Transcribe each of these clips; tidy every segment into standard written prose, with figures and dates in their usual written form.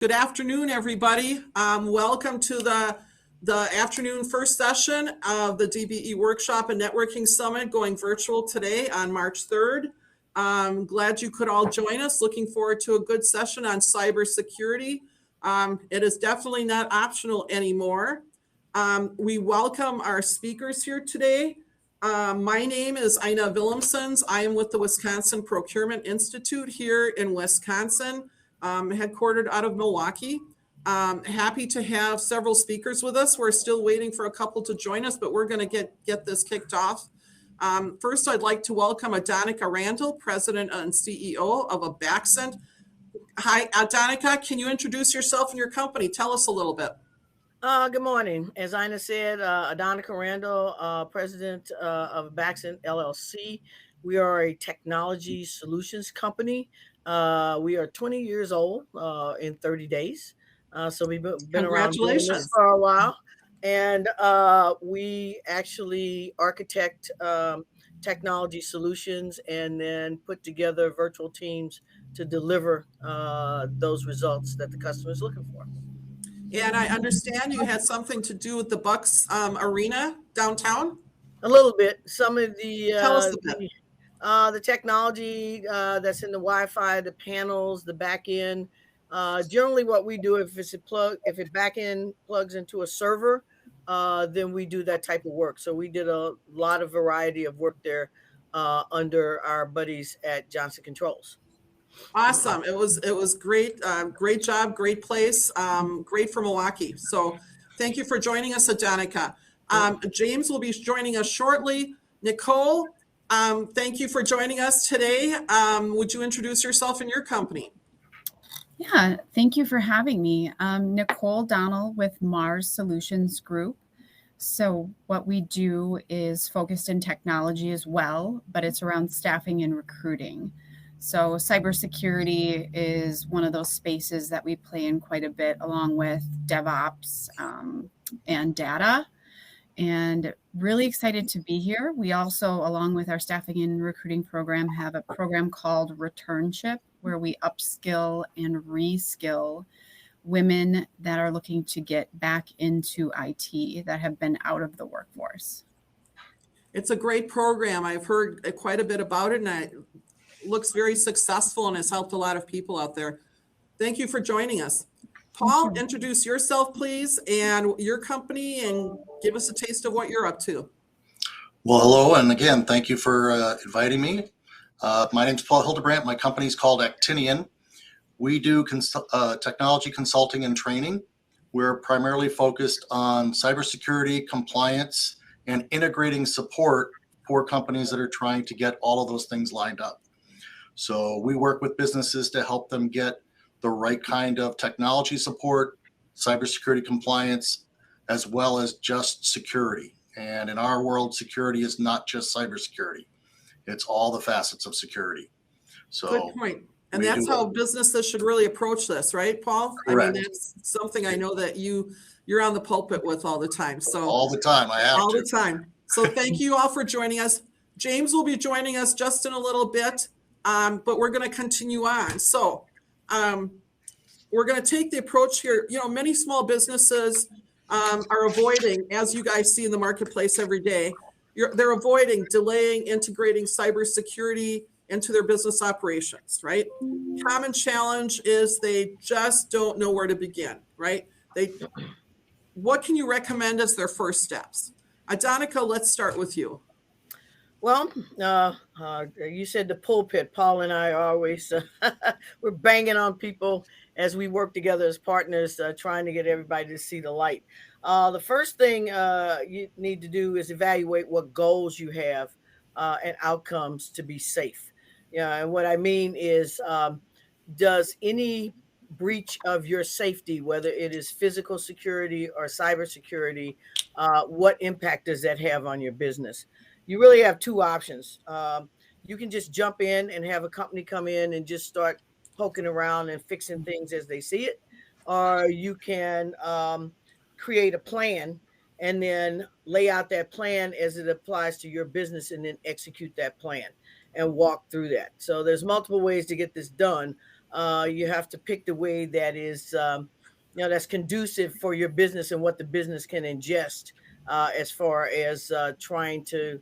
Good afternoon, everybody. Welcome to the afternoon first session of the DBE Workshop and Networking Summit going virtual today on March 3rd. I'm glad you could all join us. Looking forward to a good session on cybersecurity. It is definitely not optional anymore. We welcome our speakers here today. My name is Ina Willemsens. I am with the Wisconsin Procurement Institute here in Wisconsin. Headquartered out of Milwaukee. Happy to have several speakers with us. We're still waiting for a couple to join us, but we're going to get this kicked off. First, I'd like to welcome Adonica Randall, President and CEO of Abaxent. Hi, Adonica, can you introduce yourself and your company? Tell us a little bit. Good morning. As Ina said, Adonica Randall, President of Abaxent LLC. We are a technology solutions company. We are 20 years old in 30 days. So we've been around doing this for a while. And we actually architect technology solutions and then put together virtual teams to deliver those results that the customer is looking for. And I understand you had something to do with the Bucks Arena downtown? A little bit. Some of the Tell us a bit. The technology that's in the Wi-Fi, the panels, the back end. Generally, what we do if it back end plugs into a server, then we do that type of work. So we did a lot of variety of work there under our buddies at Johnson Controls. Awesome. It was great. Great job. Great place. Great for Milwaukee. So thank you for joining us, Adonica. James will be joining us shortly. Nicole, thank you for joining us today. Would you introduce yourself and your company? Yeah, thank you for having me. I'm Nicole Donnell with Mars Solutions Group. So what we do is focused in technology as well, but it's around staffing and recruiting. So cybersecurity is one of those spaces that we play in quite a bit, along with DevOps and data. And really excited to be here. We also, along with our staffing and recruiting program, have a program called Returnship, where we upskill and reskill women that are looking to get back into IT that have been out of the workforce. It's a great program. I've heard quite a bit about it, and it looks very successful and has helped a lot of people out there. Thank you for joining us. Paul, introduce yourself, please, and your company, and give us a taste of what you're up to. Well, hello, and again, thank you for inviting me. My name is Paul Hildebrandt. My company is called Actinian. We do technology consulting and training. We're primarily focused on cybersecurity, compliance, and integrating support for companies that are trying to get all of those things lined up. So we work with businesses to help them get the right kind of technology support, cybersecurity compliance, as well as just security. And in our world, security is not just cybersecurity. It's all the facets of security. So good point. And that's how businesses should really approach this, right, Paul? Correct. I mean, that's something I know that you're on the pulpit with all the time. So all the time, I have all the time. So thank you all for joining us. James will be joining us just in a little bit, but we're going to continue on. So we're going to take the approach here. You know, many small businesses are avoiding, as you guys see in the marketplace every day, they're avoiding, delaying, integrating cybersecurity into their business operations, right? Common challenge is they just don't know where to begin, right? What can you recommend as their first steps? Adonica, let's start with you. Well, you said the pulpit. Paul and I are always, we're banging on people as we work together as partners, trying to get everybody to see the light. The first thing you need to do is evaluate what goals you have and outcomes to be safe. Yeah, and what I mean is, does any breach of your safety, whether it is physical security or cybersecurity, what impact does that have on your business? You really have two options. You can just jump in and have a company come in and just start poking around and fixing things as they see it, or you can create a plan and then lay out that plan as it applies to your business and then execute that plan and walk through that. So there's multiple ways to get this done. You have to pick the way that is, that's conducive for your business and what the business can ingest, as far as trying to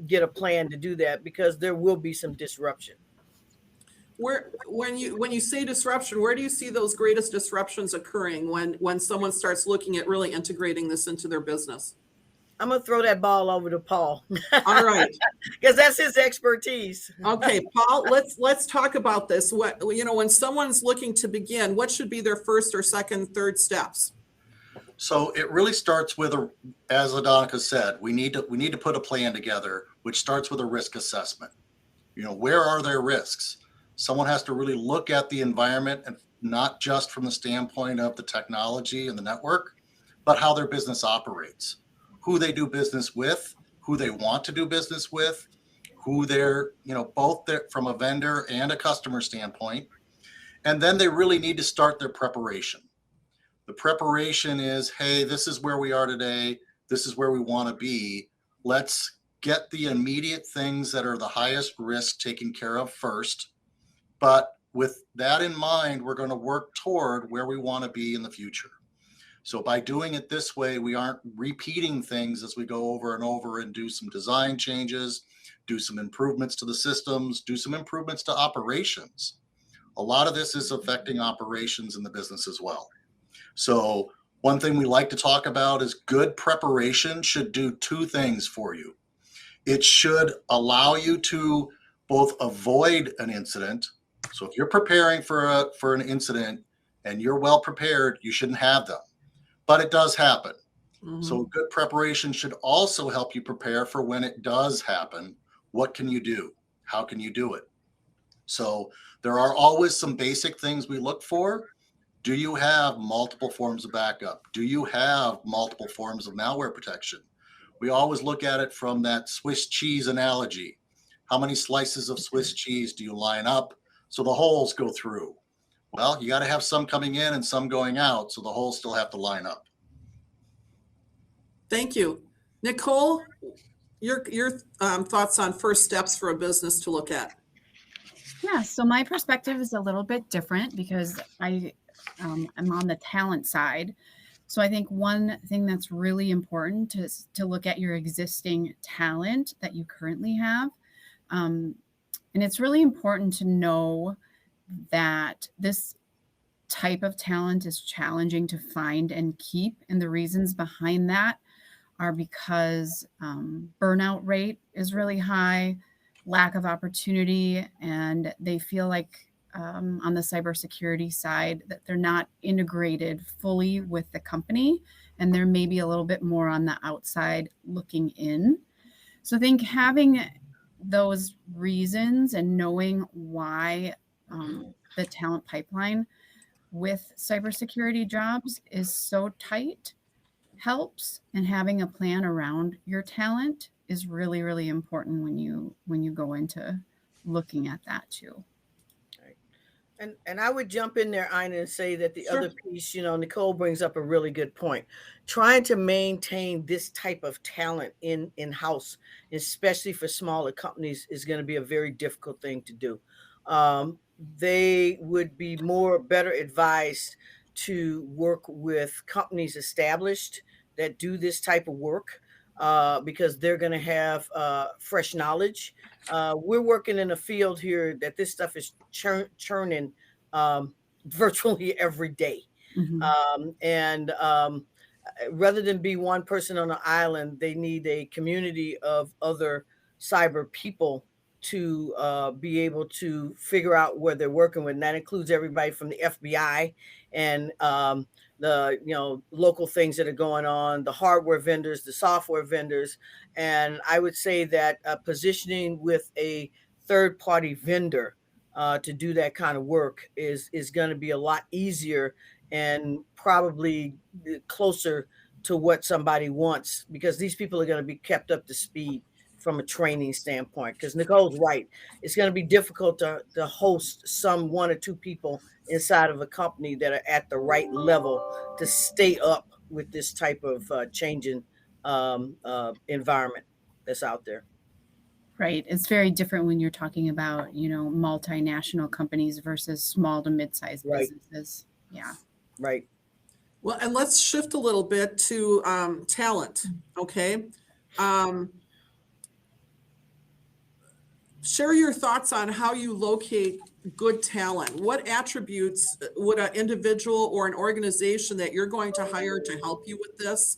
get a plan to do that, because there will be some disruption. When you say disruption, where do you see those greatest disruptions occurring when someone starts looking at really integrating this into their business? I'm gonna throw that ball over to Paul. All right. Because that's his expertise. Okay, Paul, let's talk about this. When someone's looking to begin, what should be their first or second, third steps? So it really starts with as Adonica said, we need to put a plan together, which starts with a risk assessment. Where are their risks? Someone has to really look at the environment, and not just from the standpoint of the technology and the network, but how their business operates, who they do business with, who they want to do business with, who they're, both from a vendor and a customer standpoint. And then they really need to start their preparation. The preparation is, hey, this is where we are today. This is where we want to be. Let's get the immediate things that are the highest risk taken care of first. But with that in mind, we're going to work toward where we want to be in the future. So by doing it this way, we aren't repeating things as we go over and over and do some design changes, do some improvements to the systems, do some improvements to operations. A lot of this is affecting operations in the business as well. So one thing we like to talk about is good preparation should do two things for you. It should allow you to both avoid an incident. So if you're preparing for an incident and you're well prepared, you shouldn't have them. But it does happen. Mm-hmm. So good preparation should also help you prepare for when it does happen. What can you do? How can you do it? So there are always some basic things we look for. Do you have multiple forms of backup? Do you have multiple forms of malware protection? We always look at it from that Swiss cheese analogy. How many slices of Swiss cheese do you line up so the holes go through? Well, you got to have some coming in and some going out, so the holes still have to line up. Thank you. Nicole, your thoughts on first steps for a business to look at? Yeah, so my perspective is a little bit different because I'm on the talent side. So I think one thing that's really important is to look at your existing talent that you currently have. And it's really important to know that this type of talent is challenging to find and keep. And the reasons behind that are because burnout rate is really high, lack of opportunity, and they feel like on the cybersecurity side that they're not integrated fully with the company, and they're maybe a little bit more on the outside looking in. So I think having those reasons and knowing why the talent pipeline with cybersecurity jobs is so tight helps, and having a plan around your talent is really, really important when you go into looking at that too. And I would jump in there, Ina, and say that the Sure. other piece, Nicole brings up a really good point. Trying to maintain this type of talent in-house, especially for smaller companies, is going to be a very difficult thing to do. They would be better advised to work with companies established that do this type of work, because they're going to have fresh knowledge. We're working in a field here that this stuff is churning virtually every day. Mm-hmm. Rather than be one person on an island, they need a community of other cyber people to be able to figure out where they're working with. And that includes everybody from the FBI and the local things that are going on, the hardware vendors, the software vendors. And I would say that positioning with a third-party vendor to do that kind of work is going to be a lot easier and probably closer to what somebody wants, because these people are going to be kept up to speed from a training standpoint. Because Nicole's right, it's going to be difficult to host some one or two people inside of a company that are at the right level to stay up with this type of changing environment that's out there. Right. It's very different when you're talking about, multinational companies versus small to mid-sized Right. businesses. Yeah. Right. Well, and let's shift a little bit to talent. Okay. Um, Share your thoughts on how you locate good talent. What attributes would an individual or an organization that you're going to hire to help you with this?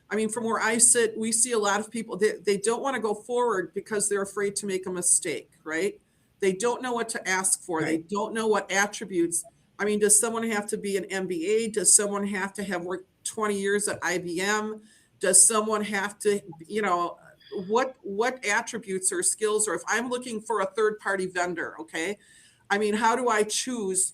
I mean, from where I sit, we see a lot of people, they don't want to go forward because they're afraid to make a mistake, right? They don't know what to ask for. They Right. don't know what attributes. I mean, does someone have to be an MBA? Does someone have to have worked 20 years at IBM? Does someone have to, what attributes or skills, or if I'm looking for a third party vendor, okay? I mean, how do I choose?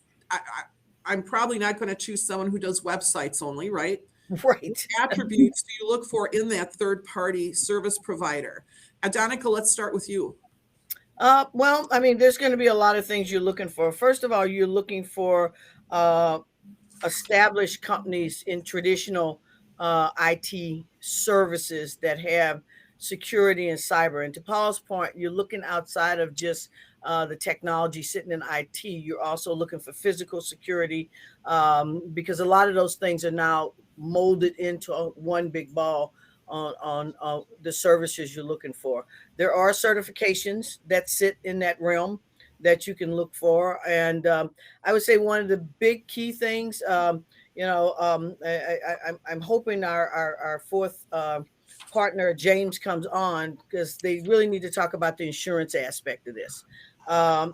I'm probably not going to choose someone who does websites only, right? What Right. attributes do you look for in that third party service provider? Adonica, let's start with you. Well, I mean, there's going to be a lot of things you're looking for. First of all, you're looking for uh, established companies in traditional IT services that have security and cyber. And to Paul's point, you're looking outside of just the technology sitting in IT. You're also looking for physical security because a lot of those things are now molded into one big ball on the services you're looking for. There are certifications that sit in that realm that you can look for. And I would say one of the big key things, I'm hoping our fourth partner, James, comes on because they really need to talk about the insurance aspect of this.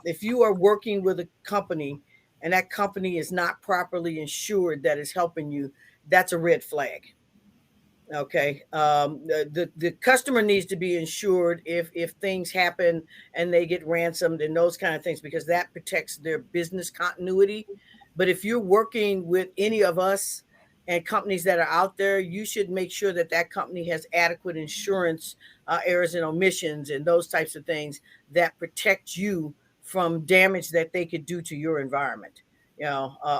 If you are working with a company and that company is not properly insured that is helping you, that's a red flag. Okay. The customer needs to be insured if things happen and they get ransomed and those kind of things, because that protects their business continuity. But if you're working with any of us and companies that are out there, you should make sure that that company has adequate insurance, errors and omissions and those types of things that protect you from damage that they could do to your environment.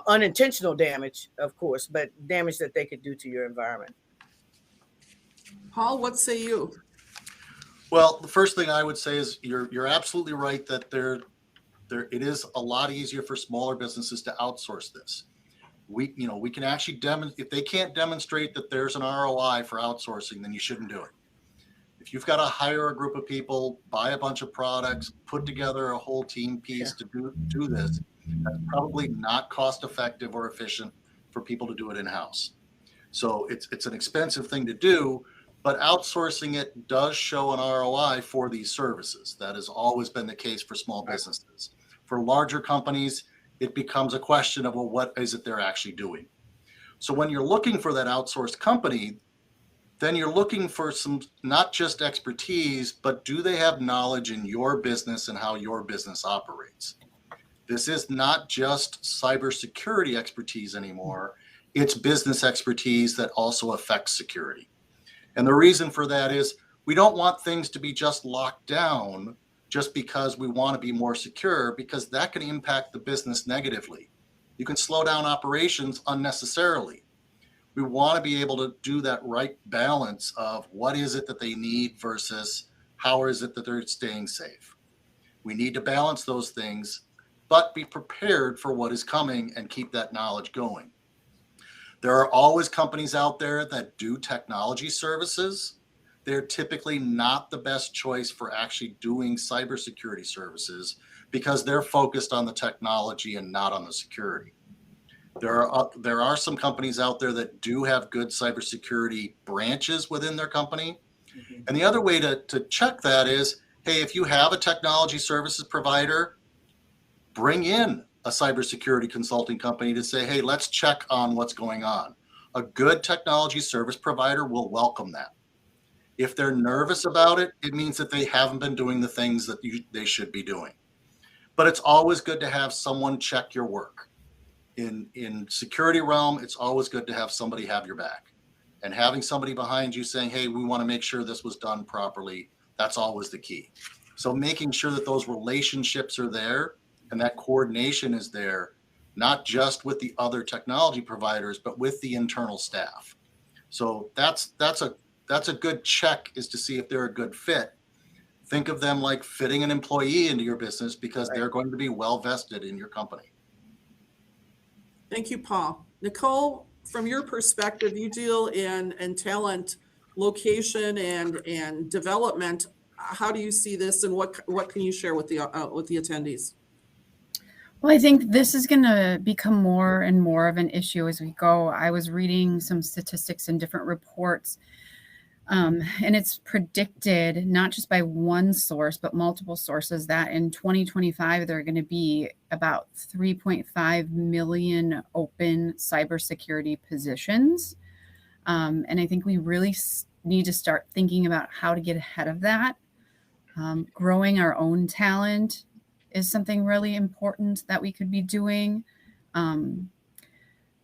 Unintentional damage, of course, but damage that they could do to your environment. Paul, what say you? Well, the first thing I would say is you're absolutely right that it is a lot easier for smaller businesses to outsource this. We can actually demonstrate. If they can't demonstrate that there's an ROI for outsourcing, then you shouldn't do it. If you've got to hire a group of people, buy a bunch of products, put together a whole team piece to do this, that's probably not cost effective or efficient for people to do it in-house. So it's an expensive thing to do, but outsourcing it does show an ROI for these services. That has always been the case for small businesses. For larger companies, it becomes a question of, well, what is it they're actually doing? So when you're looking for that outsourced company, then you're looking for some, not just expertise, but do they have knowledge in your business and how your business operates? This is not just cybersecurity expertise anymore. It's business expertise that also affects security. And the reason for that is we don't want things to be just locked down just because we want to be more secure, because that can impact the business negatively. You can slow down operations unnecessarily. We want to be able to do that right balance of what is it that they need versus how is it that they're staying safe. We need to balance those things, but be prepared for what is coming and keep that knowledge going. There are always companies out there that do technology services. They're typically not the best choice for actually doing cybersecurity services because they're focused on the technology and not on the security. There are some companies out there that do have good cybersecurity branches within their company. Mm-hmm. And the other way to check that is, hey, if you have a technology services provider, bring in a cybersecurity consulting company to say, hey, let's check on what's going on. A good technology service provider will welcome that. If they're nervous about it, it means that they haven't been doing the things that they should be doing. But it's always good to have someone check your work. In security realm, it's always good to have somebody have your back. And having somebody behind you saying, hey, we want to make sure this was done properly, that's always the key. So making sure that those relationships are there and that coordination is there, not just with the other technology providers, but with the internal staff. So that's a good check, is to see if they're a good fit. think of them like fitting an employee into your business because Right. they're going to be well vested in your company. Thank you, Paul. Nicole, from your perspective, you deal in talent, location, and development. How do you see this, and what can you share with the attendees? Well, I think this is going to become more and more of an issue as we go. I was reading some statistics in different reports, and it's predicted not just by one source, but multiple sources that in 2025, there are going to be about 3.5 million open cybersecurity positions. And I think we really need to start thinking about how to get ahead of that. Growing our own talent is something really important that we could be doing.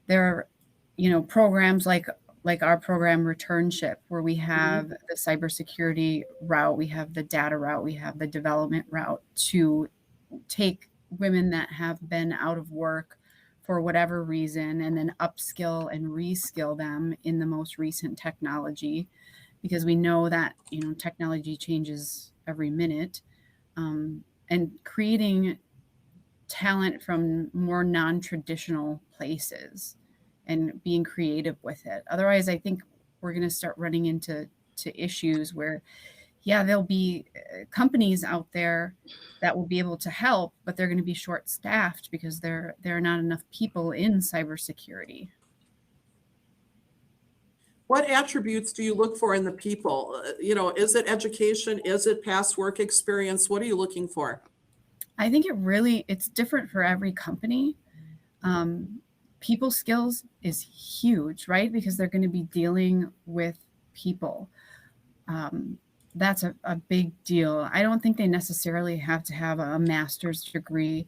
There are, programs like our program Returnship, where we have the cybersecurity route, we have the data route, we have the development route to take women that have been out of work for whatever reason and then upskill and reskill them in the most recent technology, because we know that technology changes every minute, and creating talent from more non-traditional places and being creative with it. Otherwise, I think we're going to start running into issues where, there'll be companies out there that will be able to help, but they're going to be short-staffed because there are not enough people in cybersecurity. What attributes do you look for in the people? Is it education? Is it past work experience? What are you looking for? I think it's different for every company. People skills is huge, right? Because they're going to be dealing with people. That's a big deal. I don't think they necessarily have to have a master's degree.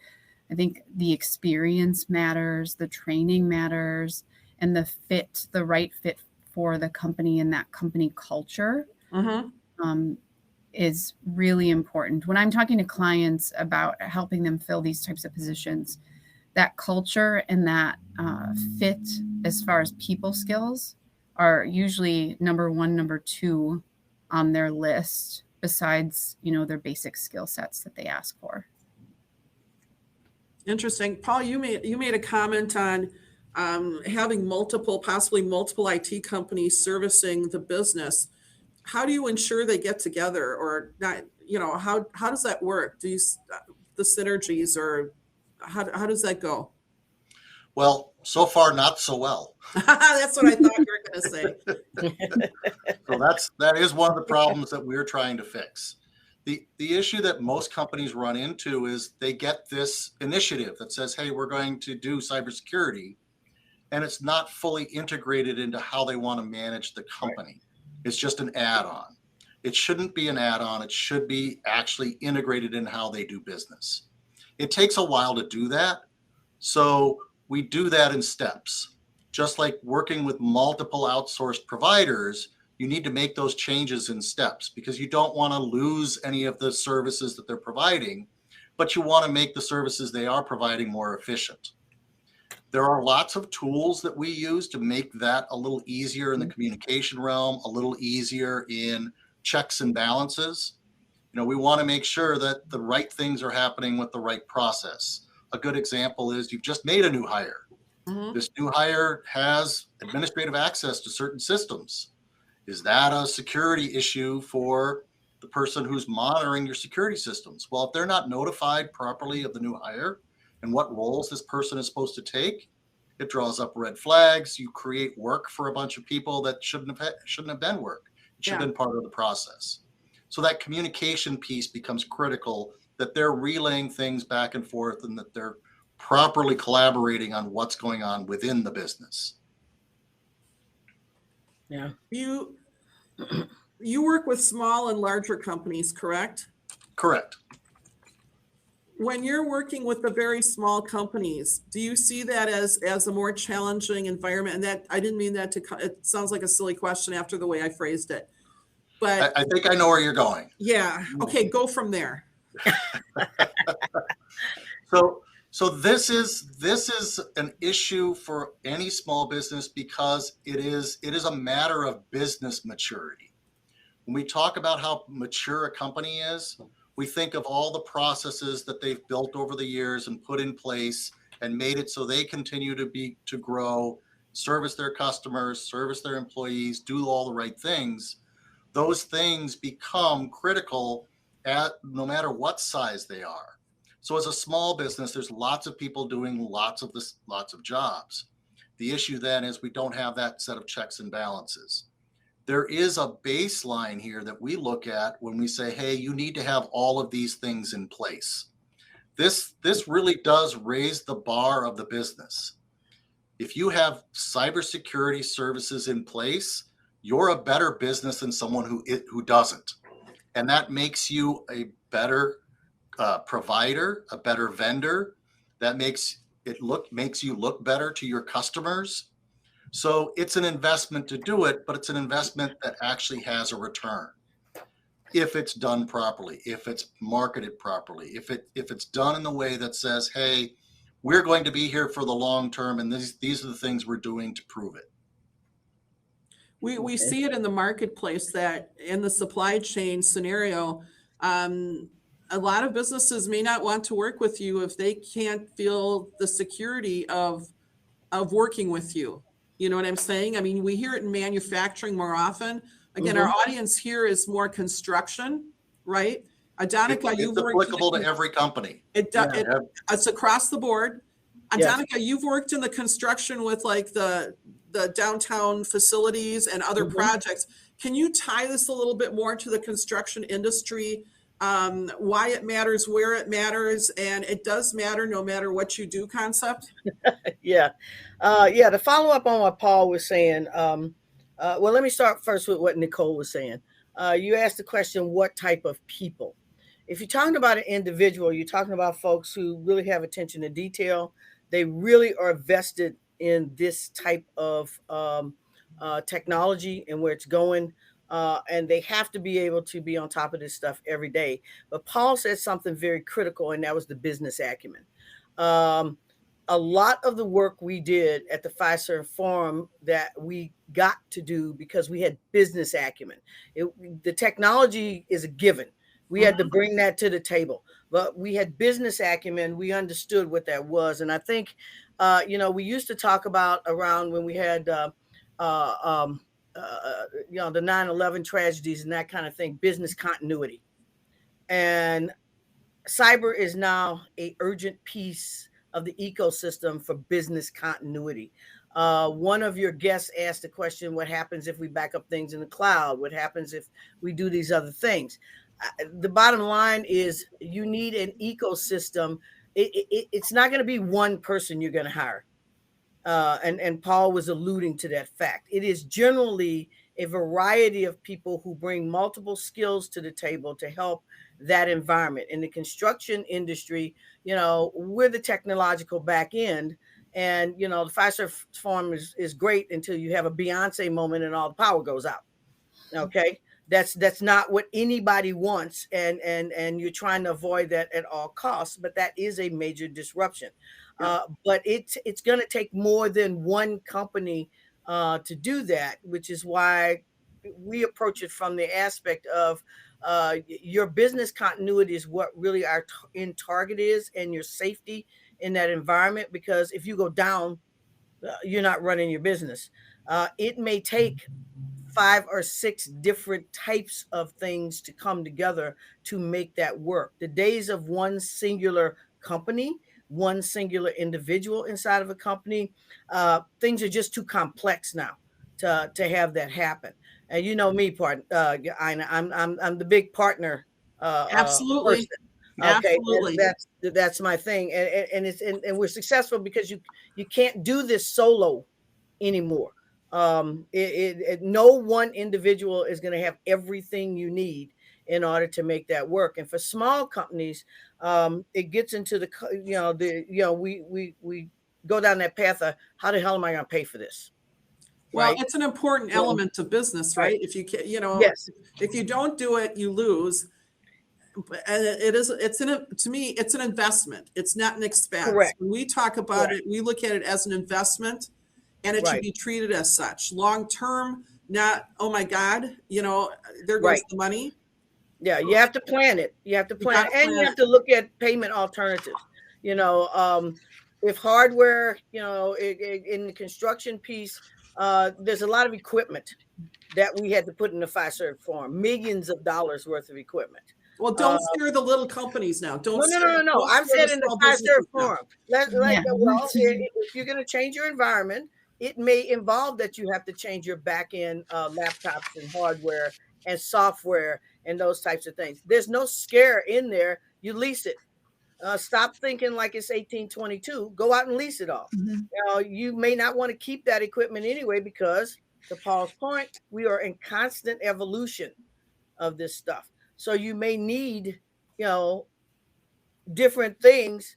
I think the experience matters, the training matters, and the right fit for the company and that company culture is really important. When I'm talking to clients about helping them fill these types of positions, that culture and that fit as far as people skills are usually number one, number two on their list, besides, their basic skill sets that they ask for. Interesting. Paul, you made a comment on having possibly multiple IT companies servicing the business. How do you ensure they get together, or not? How does that work? Do you the synergies, or how does that go? Well, so far, not so well. That's what I thought you were going to say. So that is one of the problems that we're trying to fix. The issue that most companies run into is they get this initiative that says, hey, we're going to do cybersecurity, and it's not fully integrated into how they want to manage the company. It's just an add-on. It shouldn't be an add-on. It should be actually integrated in how they do business. It takes a while to do that. So we do that in steps. Just like working with multiple outsourced providers, you need to make those changes in steps, because you don't want to lose any of the services that they're providing, but you want to make the services they are providing more efficient. There are lots of tools that we use to make that a little easier in the communication realm, a little easier in checks and balances. We want to make sure that the right things are happening with the right process. A good example is you've just made a new hire. This new hire has administrative access to certain systems. Is that a security issue for the person who's monitoring your security systems? Well, if they're not notified properly of the new hire and what roles this person is supposed to take, it draws up red flags. You create work for a bunch of people that shouldn't have been work. It should have been part of the process. So that communication piece becomes critical, that they're relaying things back and forth and that they're properly collaborating on what's going on within the business. Yeah. You work with small and larger companies, correct? Correct. When you're working with the very small companies, do you see that as a more challenging environment? And that, I didn't mean that it sounds like a silly question after the way I phrased it, but I think I know where you're going. Yeah. Okay. Go from there. So this is an issue for any small business because it is a matter of business maturity. When we talk about how mature a company is, we think of all the processes that they've built over the years and put in place and made it so they continue to grow, service their customers, service their employees, do all the right things. Those things become critical at no matter what size they are. So as a small business, there's lots of people doing lots of jobs. The issue then is we don't have that set of checks and balances. There is a baseline here that we look at when we say, hey, you need to have all of these things in place. This really does raise the bar of the business. If you have cybersecurity services in place, you're a better business than someone who doesn't. And that makes you a better provider, a better vendor. That makes you look better to your customers. So it's an investment to do it, but it's an investment that actually has a return if it's done properly, if it's marketed properly, if it's done in the way that says, hey, we're going to be here for the long term, and these are the things we're doing to prove it. We see it in the marketplace that in the supply chain scenario, a lot of businesses may not want to work with you if they can't feel the security of working with you. You know what I'm saying? I mean, we hear it in manufacturing more often. Again, our audience here is more construction, right? Adonica, it's applicable to every company. It's across the board. Adonica, you've worked in the construction with like the downtown facilities and other projects. Can you tie this a little bit more to the construction industry? Why it matters, where it matters, and it does matter no matter what you do concept? To follow up on what Paul was saying, well, let me start first with what Nicole was saying. You asked the question, what type of people? If you're talking about an individual, you're talking about folks who really have attention to detail. They really are vested in this type of technology and where it's going. And they have to be able to be on top of this stuff every day. But Paul said something very critical, and that was the business acumen. A lot of the work we did at the Fiserv Forum that we got to do because we had business acumen. The technology is a given. We had to bring that to the table, but we had business acumen. We understood what that was. And I think, we used to talk about around when we had, the 9/11 tragedies and that kind of thing, business continuity. And cyber is now an urgent piece of the ecosystem for business continuity. One of your guests asked the question, what happens if we back up things in the cloud? What happens if we do these other things? The bottom line is you need an ecosystem. It's not going to be one person you're going to hire. And Paul was alluding to that fact. It is generally a variety of people who bring multiple skills to the table to help that environment. In the construction industry, we're the technological back end. And, the Fiserv Forum is great until you have a Beyonce moment and all the power goes out. Okay. That's not what anybody wants. And you're trying to avoid that at all costs, but that is a major disruption. But it's going to take more than one company to do that, which is why we approach it from the aspect of your business continuity is what really our end target is, and your safety in that environment. Because if you go down, you're not running your business. It may take 5 or 6 different types of things to come together to make that work. The days of one singular company, one singular individual inside of a company, things are just too complex now to have that happen. And you know me, Ina, I'm the big partner. Absolutely. Person. Okay, Absolutely. that's my thing, and we're successful because you can't do this solo anymore. No one individual is going to have everything you need in order to make that work. And for small companies, it gets into we go down that path of how the hell am I going to pay for this? Well, Right? it's an important element of business, right? If you can, Yes. if you don't do it, you lose. And to me, it's an investment. It's not an expense. Correct. When we talk about it, we look at it as an investment, and it should be treated as such. Long term, not, oh my God, there goes Right. the money. Yeah, you have to plan it. You have to You plan gotta it, and you plan have it. to look at payment alternatives. If hardware, in the construction piece, there's a lot of equipment that we had to put in the Fiserv form, millions of dollars worth of equipment. Well, don't scare the little companies now. No, no, no, no, no. Don't I'm scare the saying in the small Fiserv businesses now. form. Yeah. If you're going to change your environment, it may involve that you have to change your back end laptops and hardware and software and those types of things. There's no scare in there. You lease it. Stop thinking like it's 1822. Go out and lease it all. Mhm. You may not want to keep that equipment anyway because, to Paul's point, we are in constant evolution of this stuff. So you may need, different things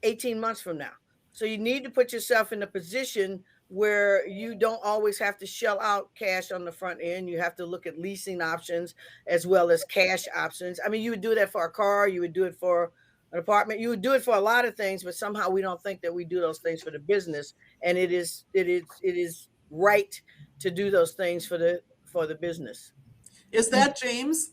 18 months from now. So you need to put yourself in a position where you don't always have to shell out cash on the front end. You have to look at leasing options as well as cash options. I mean, you would do that for a car, you would do it for an apartment, you would do it for a lot of things, but somehow we don't think that we do those things for the business. And it is right to do those things for the business. Is that James?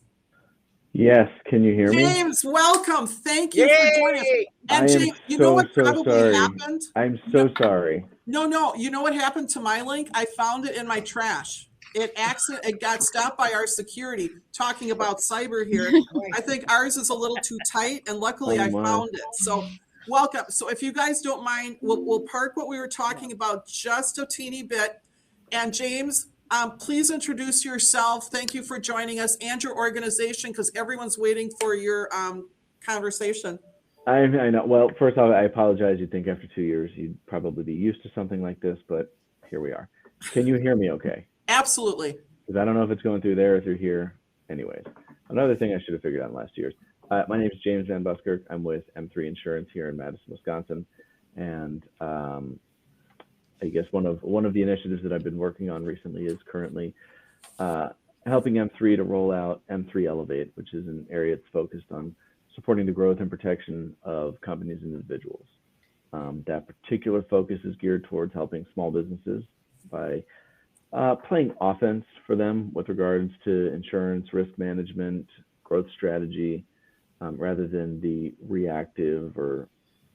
Yes, can you hear me? James, welcome. Thank you for joining us. Yay! And I am James, you know what so probably sorry. happened? I'm so sorry. No. You know what happened to my link? I found it in my trash. It got stopped by our security talking about cyber here. I think ours is a little too tight, and luckily Oh, I my. found it. So welcome. So if you guys don't mind, we'll park what we were talking about just a teeny bit. And James, please introduce yourself. Thank you for joining us and your organization, because everyone's waiting for your conversation. I know. Well, first off, I apologize. You'd think after 2 years you'd probably be used to something like this, but here we are. Can you hear me okay? Absolutely. Because I don't know if it's going through there or through here. Anyways, another thing I should have figured out in the last 2 years. My name is James Van Buskirk. I'm with M3 Insurance here in Madison, Wisconsin. And I guess one of the initiatives that I've been working on recently is currently helping M3 to roll out M3 Elevate, which is an area that's focused on supporting the growth and protection of companies and individuals. That particular focus is geared towards helping small businesses by playing offense for them with regards to insurance, risk management, growth strategy, rather than the reactive or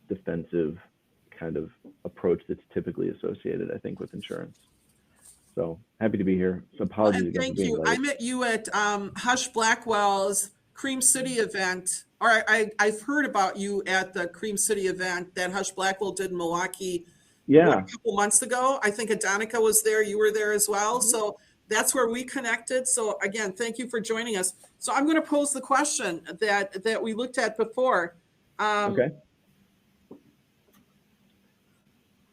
defensive kind of approach that's typically associated, I think, with insurance. So happy to be here. So apologies again Thank for being you. late. I met you at Hush Blackwell's Cream City event, or I've heard about you at the Cream City event that Hush Blackwell did in Milwaukee Yeah. a couple months ago. I think Adonica was there. You were there as well. Mhm. So that's where we connected. So again, thank you for joining us. So I'm going to pose the question that we looked at before. Okay.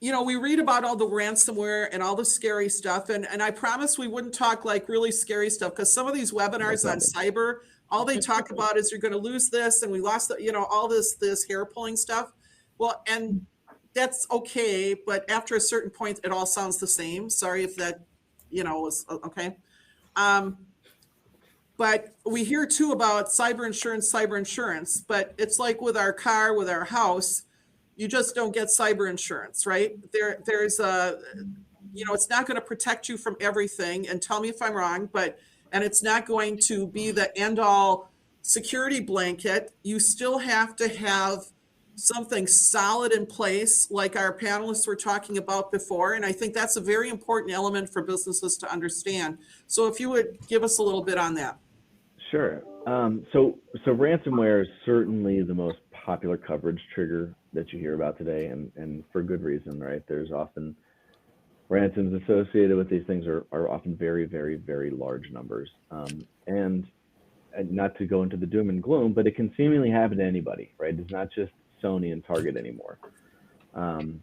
We read about all the ransomware and all the scary stuff. And I promised we wouldn't talk like really scary stuff, because some of these webinars on cyber, all they talk about is you're going to lose this and we lost, all this hair pulling stuff. Well, and that's okay. But after a certain point, it all sounds the same. Sorry if that, was okay. But we hear too about cyber insurance, but it's like with our car, with our house, you just don't get cyber insurance, right? There's it's not going to protect you from everything. And tell me if I'm wrong, and it's not going to be the end all security blanket. You still have to have something solid in place, like our panelists were talking about before. And I think that's a very important element for businesses to understand. So if you would give us a little bit on that. Sure. So ransomware is certainly the most popular coverage trigger that you hear about today, and for good reason, right? There's often ransoms associated with these things are often very, very, very large numbers. And not to go into the doom and gloom, but it can seemingly happen to anybody, right? It's not just Sony and Target anymore. In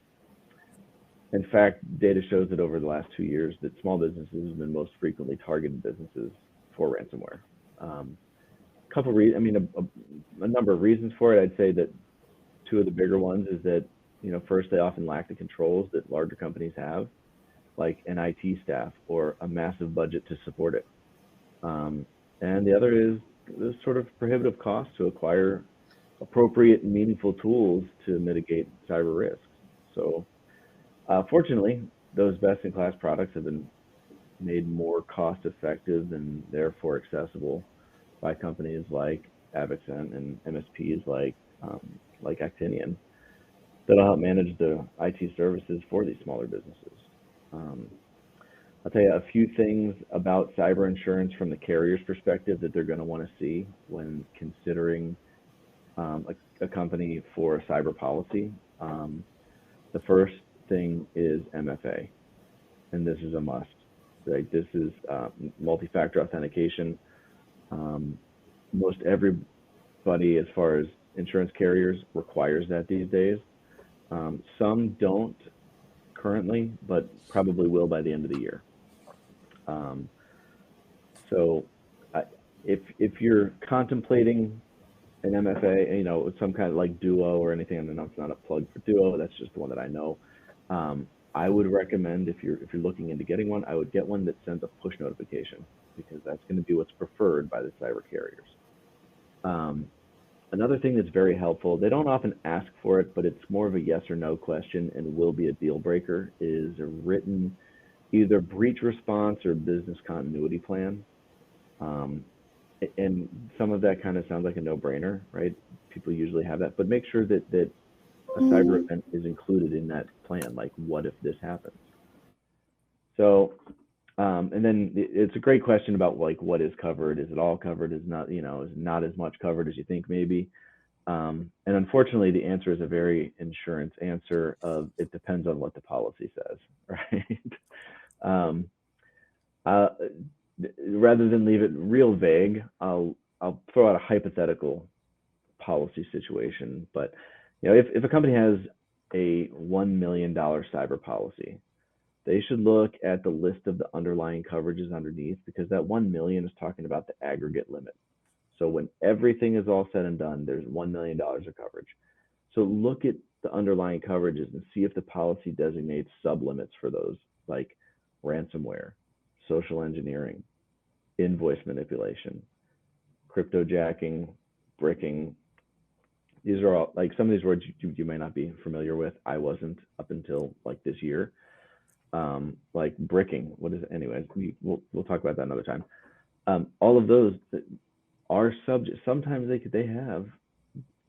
fact, data shows that over the last 2 years that small businesses have been most frequently targeted businesses for ransomware. A number of reasons for it. I'd say that two of the bigger ones is that, first, they often lack the controls that larger companies have, like an IT staff or a massive budget to support it. And the other is the sort of prohibitive cost to acquire appropriate and meaningful tools to mitigate cyber risks. So fortunately, those best-in-class products have been made more cost effective and therefore accessible by companies like Avixent and MSPs like Actinian that'll help manage the IT services for these smaller businesses. I'll tell you a few things about cyber insurance from the carrier's perspective that they're going to want to see when considering a company for a cyber policy. The first thing is MFA, and this is a must. Right? This is multi-factor authentication. Most everybody, as far as insurance carriers, requires that these days. Some don't currently, but probably will by the end of the year. So if you're contemplating an MFA, you know, some kind of like Duo or anything, and it's not a plug for Duo, that's just the one that I know. I would recommend if you're looking into getting one, I would get one that sends a push notification, because that's going to be what's preferred by the cyber carriers. Another thing that's very helpful, they don't often ask for it, but it's more of a yes or no question and will be a deal breaker, is a written either breach response or business continuity plan. And some of that kind of sounds like a no-brainer, right? People usually have that, but make sure that a cyber event is included in that plan. Like, what if this happens? So, and then it's a great question about like what is covered. Is it all covered? Is not, you know, is not as much covered as you think maybe. And unfortunately, the answer is a very insurance answer of it depends on what the policy says, right? Rather than leave it real vague, I'll throw out a hypothetical policy situation. But you know, if a company has a $1 million cyber policy, they should look at the list of the underlying coverages underneath, because that 1 million is talking about the aggregate limit. So when everything is all said and done, there's $1 million of coverage. So look at the underlying coverages and see if the policy designates sublimits for those, like ransomware, social engineering, invoice manipulation, cryptojacking, bricking. These are all, like, some of these words you may not be familiar with. I wasn't up until like this year. Like bricking, what is it? Anyways, we'll talk about that another time. All of those are subject. Sometimes they have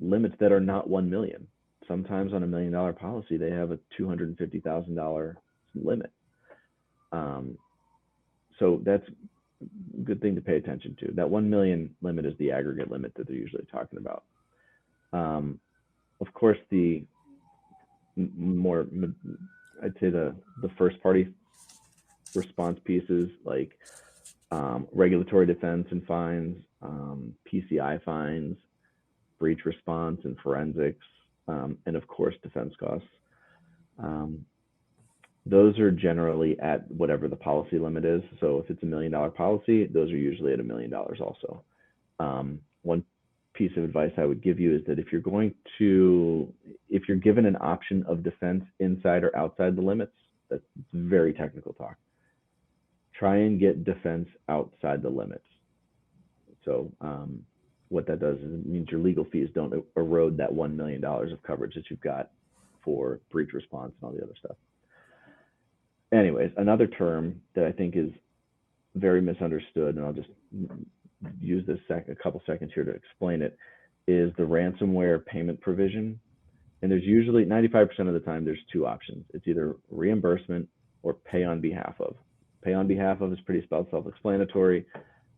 limits that are not 1 million. Sometimes on $1 million policy, they have a $250,000 limit. So that's a good thing to pay attention to. That 1 million limit is the aggregate limit that they're usually talking about. Of course, the more, I'd say the first party response pieces, like regulatory defense and fines, PCI fines, breach response and forensics, and of course defense costs. Those are generally at whatever the policy limit is. So if it's $1 million policy, those are usually at $1 million also. One piece of advice I would give you is that if you're given an option of defense inside or outside the limits, that's very technical talk. Try and get defense outside the limits. So what that does is it means your legal fees don't erode that $1 million of coverage that you've got for breach response and all the other stuff. Anyways, another term that I think is very misunderstood, and I'll just use this a couple seconds here to explain it, is the ransomware payment provision. And there's usually 95% of the time there's two options. It's either reimbursement or pay on behalf of. Pay on behalf of is pretty self-explanatory.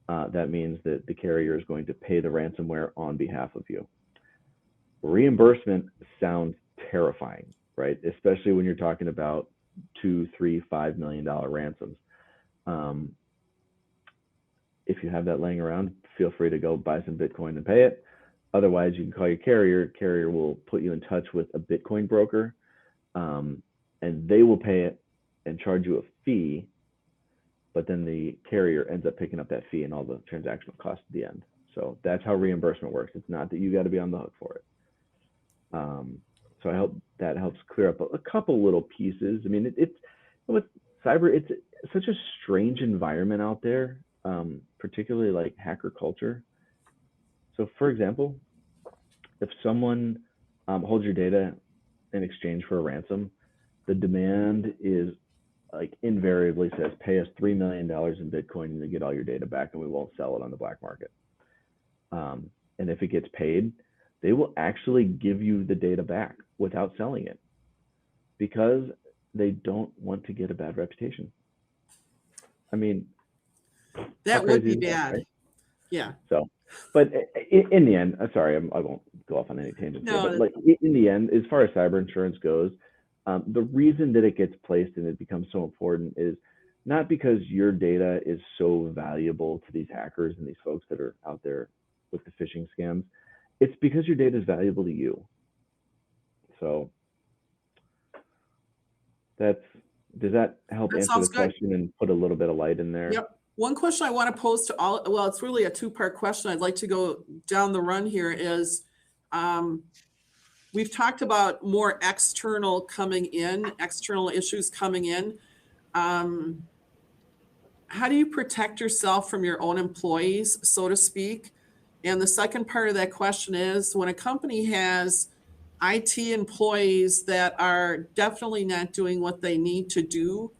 That means that the carrier is going to pay the ransomware on behalf of you. Reimbursement sounds terrifying, right? Especially when you're talking about $2, $3, $5 million ransoms. If you have that laying around, feel free to go buy some Bitcoin and pay it. Otherwise, you can call your carrier. Carrier will put you in touch with a Bitcoin broker, and they will pay it and charge you a fee, but then the carrier ends up picking up that fee and all the transactional costs at the end. So that's how reimbursement works. It's not that you got to be on the hook for it. So I hope that helps clear up a couple little pieces. I mean, it's with cyber, it's such a strange environment out there, particularly like hacker culture. So for example, if someone holds your data in exchange for a ransom, the demand is like invariably says, pay us $3 million in Bitcoin and you get all your data back and we won't sell it on the black market. And if it gets paid, they will actually give you the data back without selling it because they don't want to get a bad reputation. I mean, That would be bad. Right? Yeah. So, but in the end, sorry, I won't go off on any tangents here, but like in the end, as far as cyber insurance goes, the reason that it gets placed and it becomes so important is not because your data is so valuable to these hackers and these folks that are out there with the phishing scams. It's because your data is valuable to you. So does that help answer the question and put a little bit of light in there? Yep. One question I want to pose to all, well, it's really a two-part question. I'd like to go down the run here is, we've talked about more external issues coming in. How do you protect yourself from your own employees, so to speak? And the second part of that question is, when a company has IT employees that are definitely not doing what they need to do,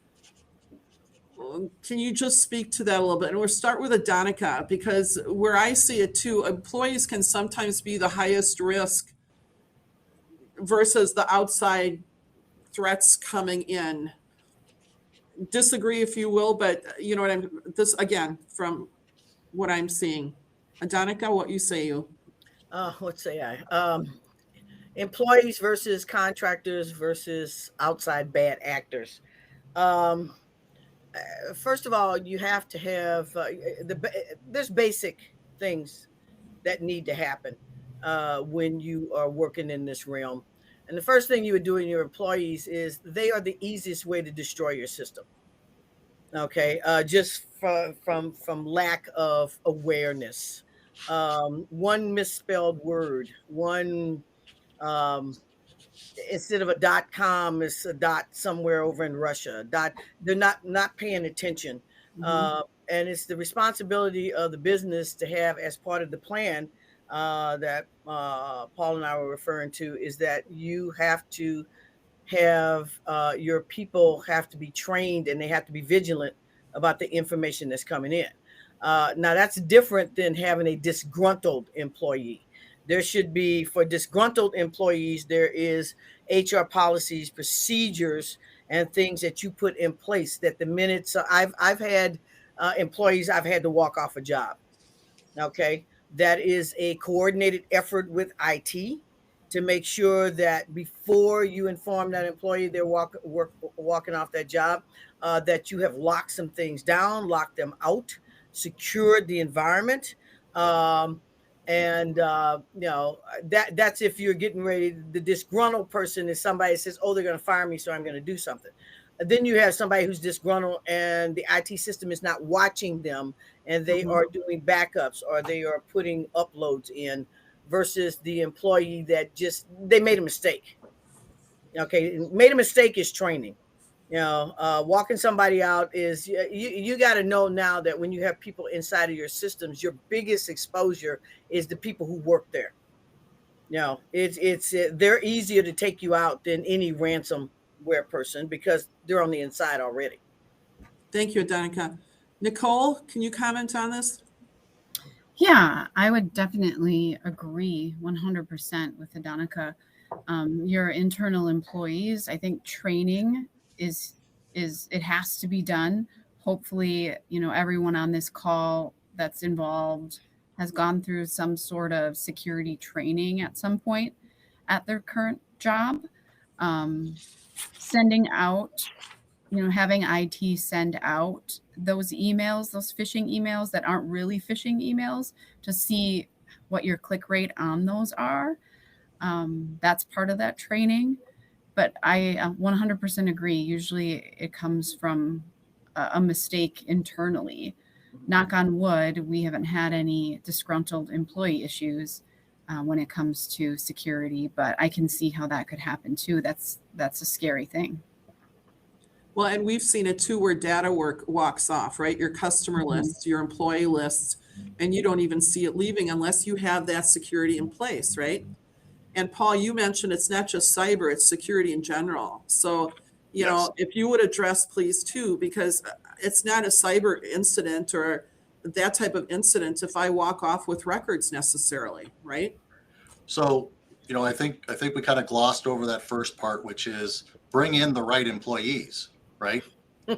can you just speak to that a little bit? And we'll start with Adonica, because where I see it too, employees can sometimes be the highest risk versus the outside threats coming in. Disagree if you will, but you know what this again, from what I'm seeing. Adonica, what you say you? What say I? Employees versus contractors versus outside bad actors. First of all, you have to have there's basic things that need to happen when you are working in this realm. And the first thing you would do in your employees is they are the easiest way to destroy your system. Okay, just from lack of awareness. One misspelled word, one instead of a .com, it's a dot somewhere over in Russia. They're not paying attention, and it's the responsibility of the business to have as part of the plan that Paul and I were referring to, is that you have to have your people have to be trained and they have to be vigilant about the information that's coming in. Now that's different than having a disgruntled employee. There should be, for disgruntled employees, there is HR policies, procedures, and things that you put in place that the minute, so I've had employees I've had to walk off a job. Okay, that is a coordinated effort with IT to make sure that before you inform that employee they're walking off that job, that you have locked some things down, locked them out, secured the environment. And that's if you're getting ready. The disgruntled person is somebody that says, oh, they're going to fire me, so I'm going to do something. Then you have somebody who's disgruntled and the IT system is not watching them and they are doing backups or they are putting uploads in, versus the employee that they made a mistake. Okay, made a mistake is training. Walking somebody out is, you got to know now that when you have people inside of your systems, your biggest exposure is the people who work there. They're easier to take you out than any ransomware person because they're on the inside already. Thank you, Adonica. Nicole, can you comment on this? Yeah, I would definitely agree 100% with Adonica. Your internal employees, I think training is it has to be done. Hopefully, everyone on this call that's involved has gone through some sort of security training at some point at their current job. Sending out, having IT send out those emails, those phishing emails that aren't really phishing emails, to see what your click rate on those are. That's part of that training. But I 100% agree. Usually it comes from a mistake internally. Knock on wood, we haven't had any disgruntled employee issues when it comes to security, but I can see how that could happen too. That's a scary thing. Well, and we've seen it too, where data walks off, right? Your customer lists, your employee lists, and you don't even see it leaving unless you have that security in place, right? And Paul, you mentioned it's not just cyber, it's security in general. So You Yes. know, if you would address, please, too, because it's not a cyber incident or that type of incident if I walk off with records necessarily, right? So, I think we kind of glossed over that first part, which is bring in the right employees, right?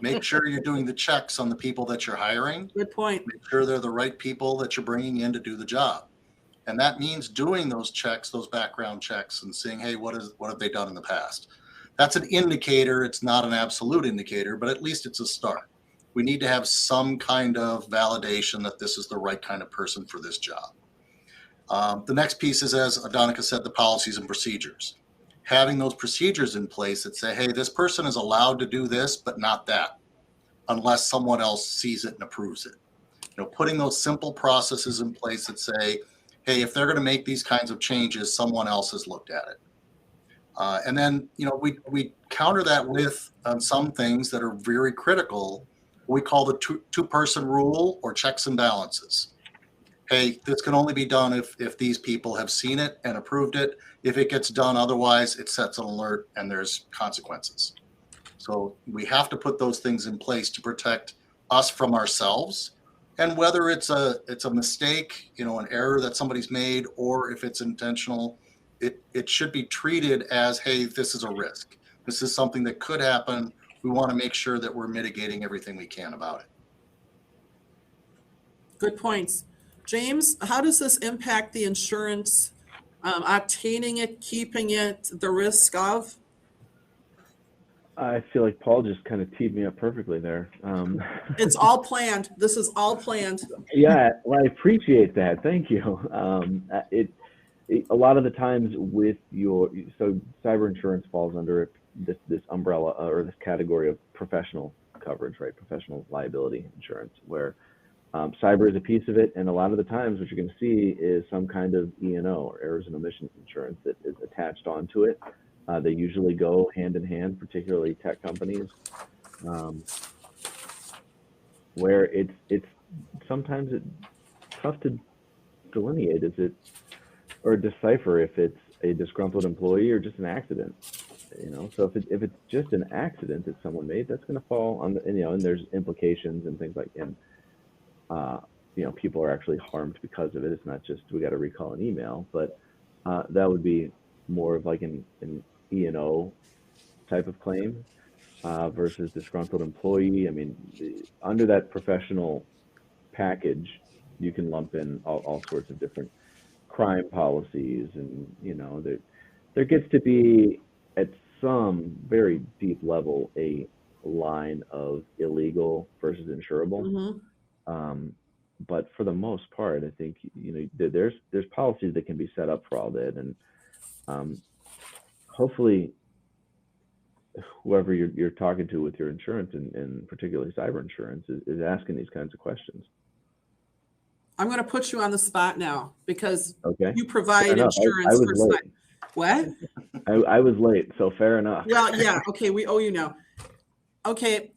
Make sure you're doing the checks on the people that you're hiring. Good point. Make sure they're the right people that you're bringing in to do the job. And that means doing those checks, those background checks, and seeing, hey, what have they done in the past? That's an indicator. It's not an absolute indicator, but at least it's a start. We need to have some kind of validation that this is the right kind of person for this job. The next piece is, as Adonica said, the policies and procedures. Having those procedures in place that say, hey, this person is allowed to do this, but not that, unless someone else sees it and approves it. Putting those simple processes in place that say, hey, if they're going to make these kinds of changes, someone else has looked at it. And then, we counter that with some things that are very critical. We call the two-person rule or checks and balances. Hey, this can only be done if these people have seen it and approved it. If it gets done otherwise, it sets an alert and there's consequences. So we have to put those things in place to protect us from ourselves. And whether it's a mistake, an error that somebody's made, or if it's intentional, it should be treated as, hey, this is a risk. This is something that could happen. We want to make sure that we're mitigating everything we can about it. Good points. James, how does this impact the insurance, obtaining it, keeping it, the risk of? I feel like Paul just kind of teed me up perfectly there. It's all planned. This is all planned. Yeah, well, I appreciate that. Thank you. A lot of the times with so cyber insurance falls under this umbrella or this category of professional coverage, right? Professional liability insurance, where cyber is a piece of it. And a lot of the times what you're going to see is some kind of E&O or errors and omissions insurance that is attached onto it. They usually go hand in hand, particularly tech companies, where it's sometimes it's tough to delineate or decipher if it's a disgruntled employee or just an accident. So if it's just an accident that someone made, that's going to fall on the, and there's implications and things like, and people are actually harmed because of it. It's not just we got to recall an email, but that would be more of like an E&O type of claim versus disgruntled employee. I mean, under that professional package, you can lump in all sorts of different crime policies, and there gets to be at some very deep level a line of illegal versus insurable. Mm-hmm. But for the most part, I think there's policies that can be set up for all that, and hopefully whoever you're talking to with your insurance and particularly cyber insurance is asking these kinds of questions. I'm going to put you on the spot now because Okay. you provide insurance. I was late. What? I was late, so fair enough. Well, yeah. Okay. We owe you now. Okay.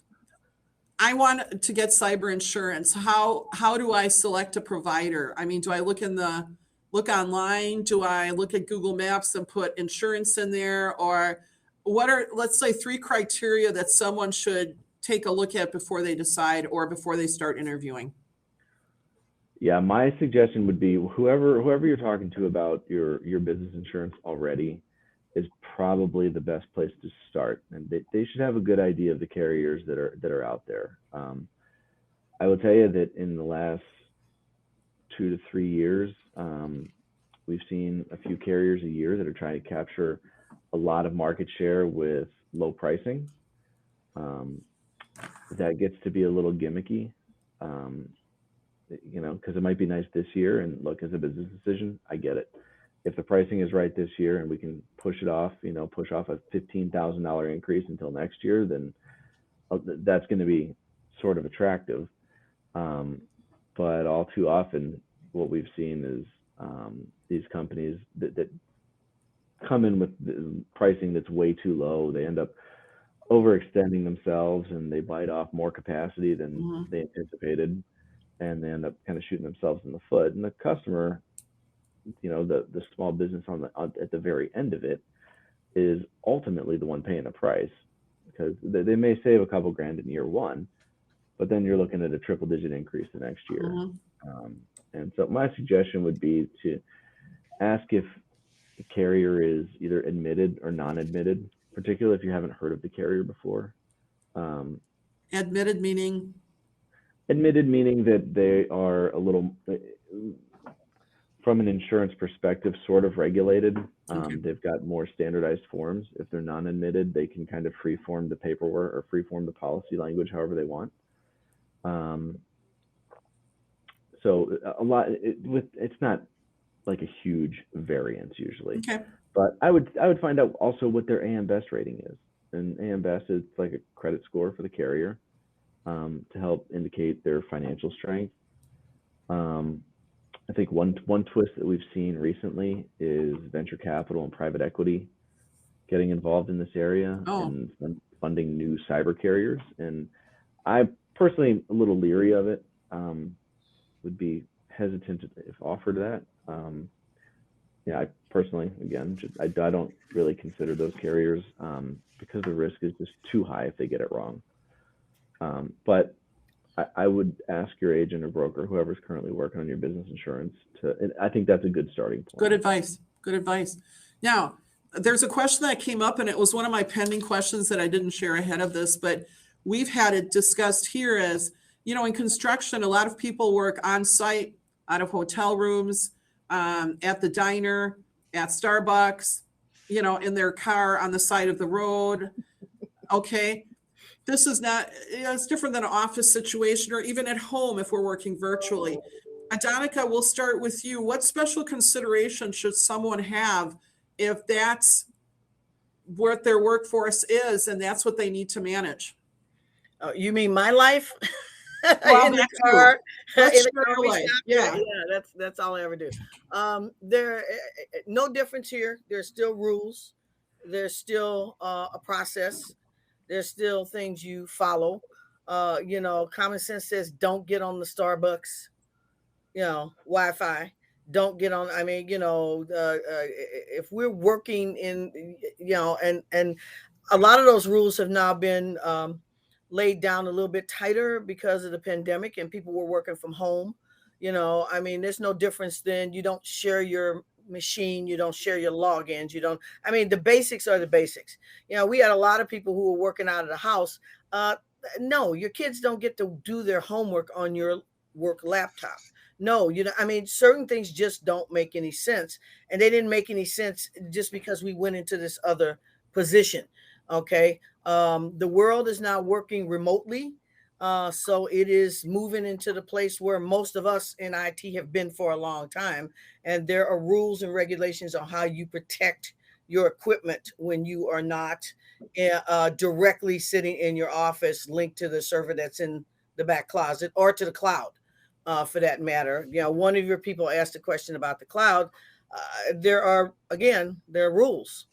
I want to get cyber insurance. How do I select a provider? I mean, do I look online? Do I look at Google Maps and put insurance in there? Or what are, let's say, 3 criteria that someone should take a look at before they decide or before they start interviewing? Yeah, my suggestion would be whoever you're talking to about your business insurance already is probably the best place to start, and they should have a good idea of the carriers that are out there. I will tell you that in the last 2 to 3 years, we've seen a few carriers a year that are trying to capture a lot of market share with low pricing. That gets to be a little gimmicky. Because it might be nice this year, and look, as a business decision, I get it. If the pricing is right this year and we can push off a $15,000 increase until next year, then that's going to be sort of attractive. But all too often, what we've seen is these companies that come in with pricing that's way too low. They end up overextending themselves, and they bite off more capacity than they anticipated. And they end up kind of shooting themselves in the foot. And the customer, the small business at the very end of it, is ultimately the one paying the price, because they may save a couple grand in year one, but then you're looking at a triple digit increase the next year. And so my suggestion would be to ask if the carrier is either admitted or non-admitted, particularly if you haven't heard of the carrier before. Admitted meaning? Admitted meaning that they are a little, from an insurance perspective, sort of regulated. Okay. They've got more standardized forms. If they're non-admitted, they can kind of free-form the paperwork or free-form the policy language however they want. So a lot, it's not like a huge variance usually. Okay. But I would find out also what their AM Best rating is. And AM Best is like a credit score for the carrier to help indicate their financial strength. I think one twist that we've seen recently is venture capital and private equity getting involved in this area and funding new cyber carriers. And I personally a little leery of it. Would be hesitant if offered that. Yeah, I personally, again, I don't really consider those carriers because the risk is just too high if they get it wrong. But I would ask your agent or broker, whoever's currently working on your business insurance, and I think that's a good starting point. Good advice. Good advice. Now, there's a question that came up, and it was one of my pending questions that I didn't share ahead of this, but we've had it discussed here as, in construction, a lot of people work on site, out of hotel rooms, at the diner, at Starbucks, in their car on the side of the road. Okay. This is not, it's different than an office situation or even at home if we're working virtually. Adonica, we'll start with you. What special consideration should someone have if that's what their workforce is and that's what they need to manage? Oh, you mean my life? Well, in the car, yeah, that's all I ever do. There, no difference here. There's still rules. There's still a process. There's still things you follow. Common sense says don't get on the Starbucks, Wi-Fi. Don't get on. I mean, if we're working in, and a lot of those rules have now been laid down a little bit tighter because of the pandemic and people were working from home. There's no difference then. You don't share your machine, you don't share your logins, the basics are the basics. We had a lot of people who were working out of the house. No, your kids don't get to do their homework on your work laptop. No, certain things just don't make any sense, and they didn't make any sense just because we went into this other position. Okay. The world is now working remotely. So it is moving into the place where most of us in IT have been for a long time. And there are rules and regulations on how you protect your equipment when you are not directly sitting in your office linked to the server that's in the back closet or to the cloud, for that matter. One of your people asked a question about the cloud. There are rules.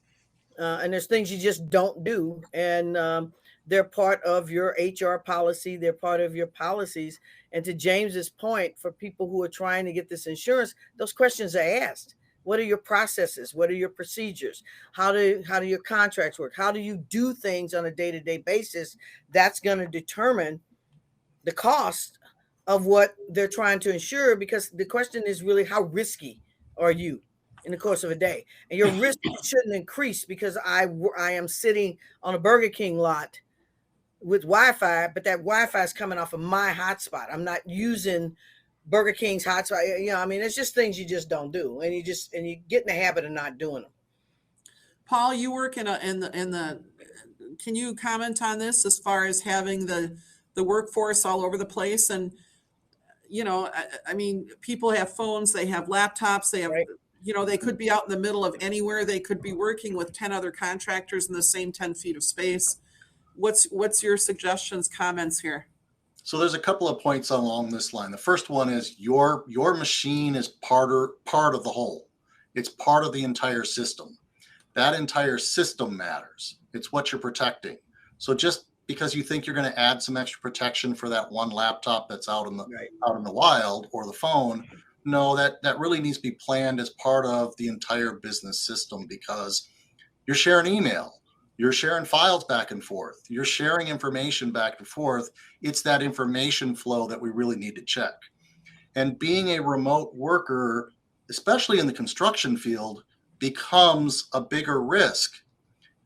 And there's things you just don't do. And they're part of your HR policy. They're part of your policies. And to James's point, for people who are trying to get this insurance, those questions are asked. What are your processes? What are your procedures? How do your contracts work? How do you do things on a day-to-day basis? That's going to determine the cost of what they're trying to insure, because the question is really, how risky are you in the course of a day? And your risk shouldn't increase because I am sitting on a Burger King lot with Wi-Fi, but that Wi-Fi is coming off of my hotspot. I'm not using Burger King's hotspot. It's just things you just don't do, and you get in the habit of not doing them. Paul, you work in the. Can you comment on this as far as having the workforce all over the place? And people have phones, they have laptops, they have. Right. They could be out in the middle of anywhere. They could be working with 10 other contractors in the same 10 feet of space. What's your suggestions, comments here? So there's a couple of points along this line. The first one is your machine is part of the whole. It's part of the entire system. That entire system matters. It's what you're protecting. So just because you think you're going to add some extra protection for that one laptop that's out in the wild, or the phone, no, that really needs to be planned as part of the entire business system, because you're sharing email, You're sharing files back and forth. You're sharing information back and forth. It's that information flow that we really need to check. And being a remote worker, especially in the construction field, becomes a bigger risk,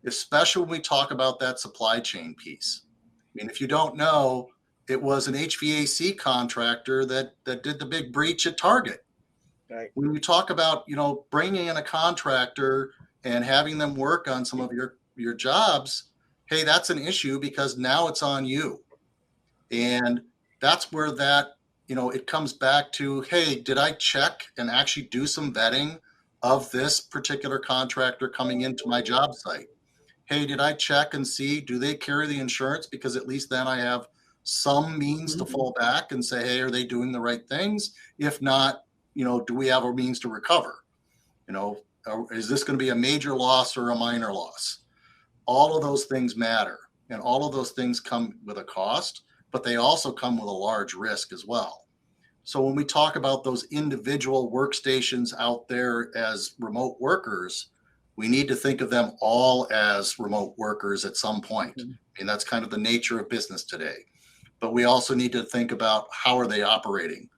especially when we talk about that supply chain piece. I mean, if you don't know, it was an HVAC contractor that did the big breach at Target. Right. When we talk about, bringing in a contractor and having them work on some of your jobs, hey, that's an issue because now it's on you. And that's where that, it comes back to, hey, did I check and actually do some vetting of this particular contractor coming into my job site? Hey, did I check and see, do they carry the insurance? Because at least then I have some means to fall back and say, hey, are they doing the right things? If not, do we have a means to recover? Is this going to be a major loss or a minor loss? All of those things matter. And all of those things come with a cost, but they also come with a large risk as well. So when we talk about those individual workstations out there as remote workers, we need to think of them all as remote workers at some point. And that's kind of the nature of business today. But we also need to think about how are they operating?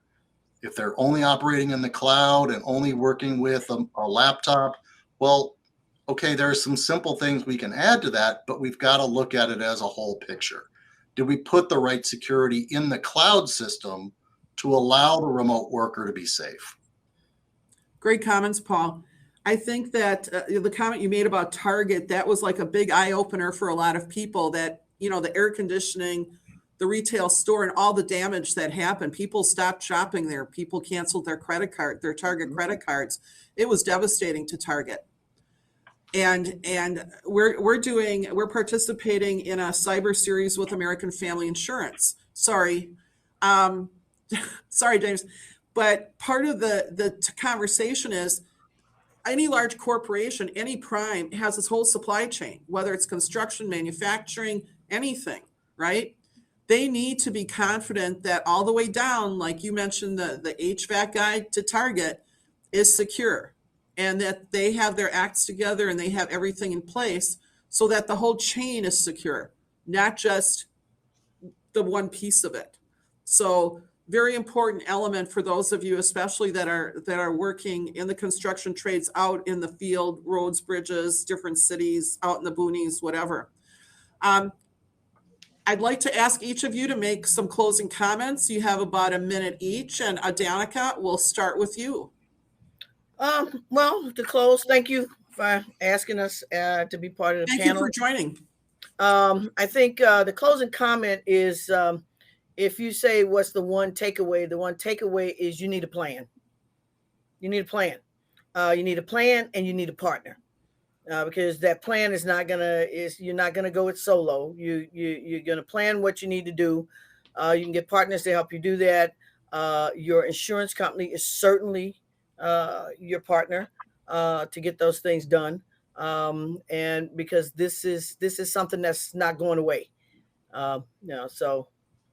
If they're only operating in the cloud and only working with a laptop, well, okay, there are some simple things we can add to that, but we've got to look at it as a whole picture. Did we put the right security in the cloud system to allow the remote worker to be safe? Great comments, Paul. I think that the comment you made about Target, that was like a big eye opener for a lot of people that, the air conditioning, the retail store and all the damage that happened. People stopped shopping there. People canceled their Target credit cards. It was devastating to Target. And we're participating in a cyber series with American Family Insurance. Sorry, James. But part of the conversation is any large corporation, any prime has this whole supply chain, whether it's construction, manufacturing, anything, right? They need to be confident that all the way down, like you mentioned, the HVAC guy to Target is secure, and that they have their acts together and they have everything in place so that the whole chain is secure, not just the one piece of it. So very important element for those of you, especially that are working in the construction trades out in the field, roads, bridges, different cities, out in the boonies, whatever. I'd like to ask each of you to make some closing comments. You have about a minute each, and Danica, we'll start with you. Well, to close, thank you for asking us to be part of the panel. Thank you for joining. I think the closing comment is, if you say what's the one takeaway is you need a plan. You need a plan. You need a plan and you need a partner. Because that plan you're not gonna go it solo. You're gonna plan what you need to do. You can get partners to help you do that. Your insurance company is certainly your partner to get those things done. And because this is something that's not going away. So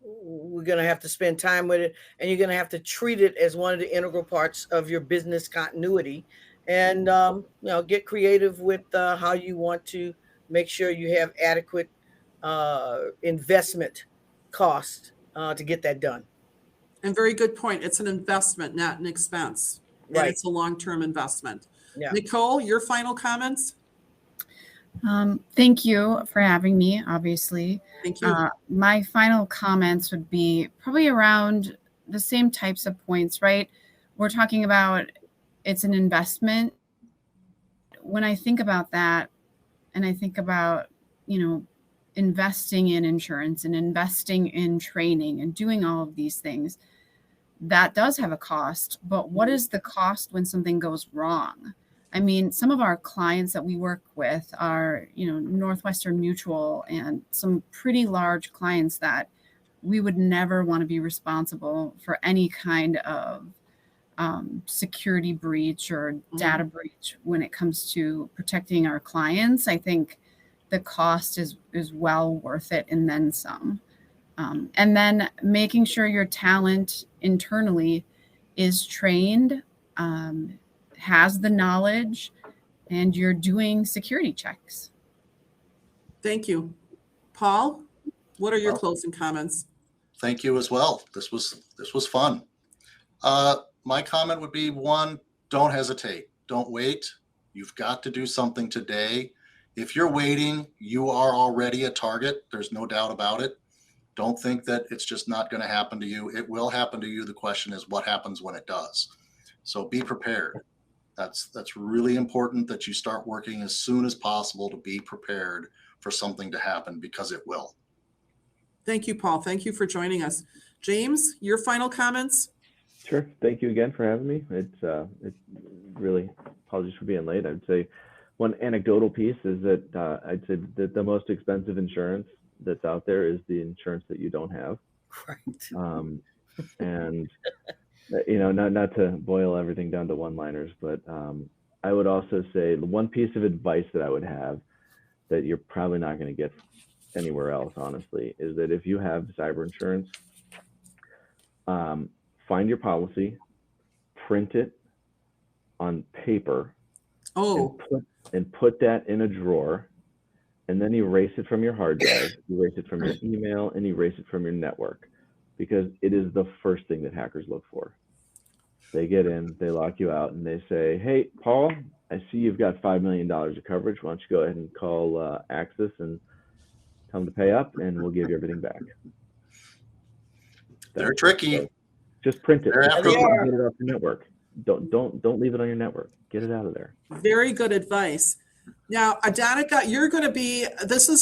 we're going to have to spend time with it, and you're going to have to treat it as one of the integral parts of your business continuity, and get creative with how you want to make sure you have adequate investment cost to get that done. And very good point. It's an investment, not an expense. Right. And it's a long-term investment. Yeah. Nicole, your final comments? Thank you for having me, obviously. Thank you. My final comments would be probably around the same types of points, right? We're talking about it's an investment. When I think about that, and I think about, investing in insurance and investing in training and doing all of these things, that does have a cost. But what is the cost when something goes wrong? I mean, some of our clients that we work with are, Northwestern Mutual and some pretty large clients that we would never want to be responsible for any kind of security breach or data breach when it comes to protecting our clients. I think the cost is well worth it and then some. And then making sure your talent internally is trained, has the knowledge, and you're doing security checks. Thank you. Paul, what are your Well, closing comments? thank you as well. This was fun. My comment would be, one, don't hesitate. Don't wait. You've got to do something today. If you're waiting, you are already a target. There's no doubt about it. Don't think that it's just not going to happen to you. It will happen to you. The question is what happens when it does. So be prepared. That's really important that you start working as soon as possible to be prepared for something to happen, because it will. Thank you, Paul. Thank you for joining us. James, your final comments? Sure. Thank you again for having me. It's really, apologies for being late. I'd say one anecdotal piece is that I'd say that the most expensive insurance that's out there is the insurance that you don't have. Right. And not to boil everything down to one-liners, but I would also say the one piece of advice that I would have that you're probably not going to get anywhere else, honestly, is that if you have cyber insurance, find your policy, print it on paper, and put that in a drawer, and then erase it from your hard drive, erase it from your email, and erase it from your network, because it is the first thing that hackers look for. They get in, they lock you out, and they say, "Hey, Paul, I see you've got $5 million of coverage. Why don't you go ahead and call Axis and tell them to pay up, and we'll give you everything back." They're tricky. So just print it. They're Just after print it the- and get it off your network. Don't leave it on your network. Get it out of there. Very good advice. Now, Adonica, you're going to be,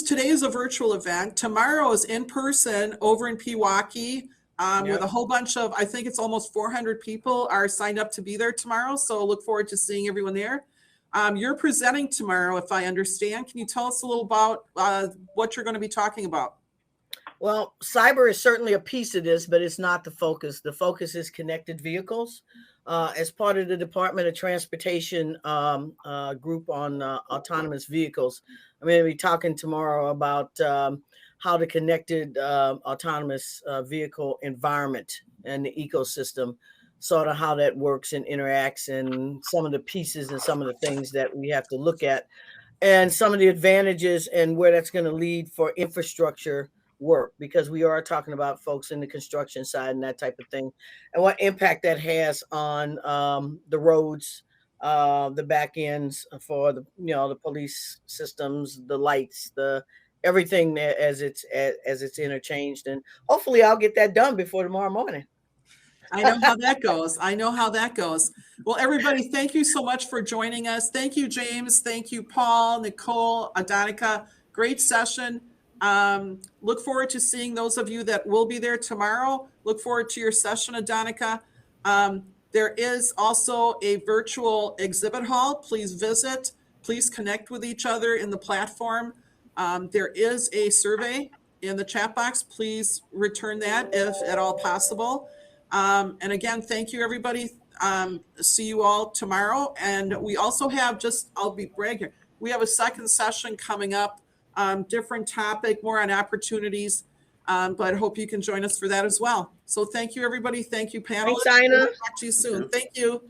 today is a virtual event. Tomorrow is in person over in Pewaukee with a whole bunch of, I think it's almost 400 people are signed up to be there tomorrow. So look forward to seeing everyone there. You're presenting tomorrow, if I understand. Can you tell us a little about what you're going to be talking about? Well, cyber is certainly a piece of this, but it's not the focus. The focus is connected vehicles. As part of the Department of Transportation group on autonomous vehicles, I'm going to be talking tomorrow about how the connected autonomous vehicle environment and the ecosystem, sort of how that works and interacts, and some of the pieces and some of the things that we have to look at, and some of the advantages and where that's going to lead for infrastructure work, because we are talking about folks in the construction side and that type of thing, and what impact that has on the roads, the back ends for the police systems, the lights, the everything as it's interchanged. And hopefully I'll get that done before tomorrow morning. I know how that goes. I know how that goes. Well, everybody, thank you so much for joining us. Thank you, James. Thank you, Paul, Nicole, Adonica. Great session. Look forward to seeing those of you that will be there tomorrow. Look forward to your session, Adonica. There is also a virtual exhibit hall. Please visit. Please connect with each other in the platform. There is a survey in the chat box. Please return that if at all possible. And again, thank you, everybody. See you all tomorrow. And we also have I'll be bragging. We have a second session coming up. Different topic, more on opportunities, but I hope you can join us for that as well. So thank you, everybody. Thank you, panelists. Thanks, Ina. Talk to you soon. Thank you.